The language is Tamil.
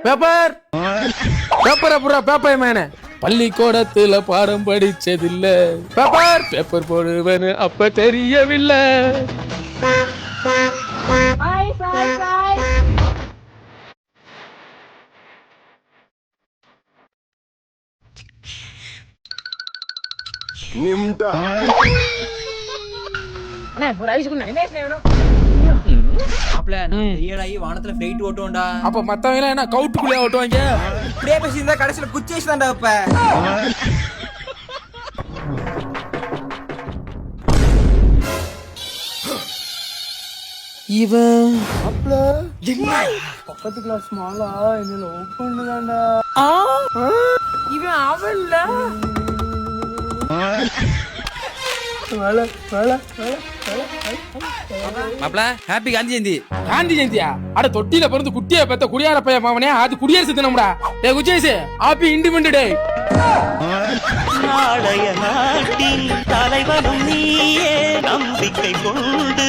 பேப்பர் பேப்பர் அப்புறம் பேப்பர் மேனே பள்ளிக்கூடத்துல பாடம் படிச்சதில்ல பேப்பர் பேப்பர் போடுவேன்னு அப்ப தெரியவில்லை. வானத்துல பிளைட் ஓட்டுவோம்டா. அப்ப மத்தவங்க எல்லாம் என்ன கவுட்டுக்குள்ளே ஓட்டுவாங்க? இப்படியே பேசியிருந்தா கடைசியில குச்சி வச்சு தான்டா இப்ப. இவன் பக்கத்து கிளாஸ் மாலா என்ன லவ் பண்ணுதாண்டா. இவன் அவன்ல மாப்ள ஹாப்பி காந்தி ஜெயந்தி. காந்தி ஜெயந்தியா? அட தொட்டில பிறந்து குட்டியா பெத்த குடியார பையன் மாவனே, அது குடியரசு தினம்டா. டேய் குச்சேஸ், ஹாப்பி இண்டிபெண்டன்ஸ் டே. நாளைய நாட்டில் தலைவனும் நீயே நம்பிக்கை கொண்டு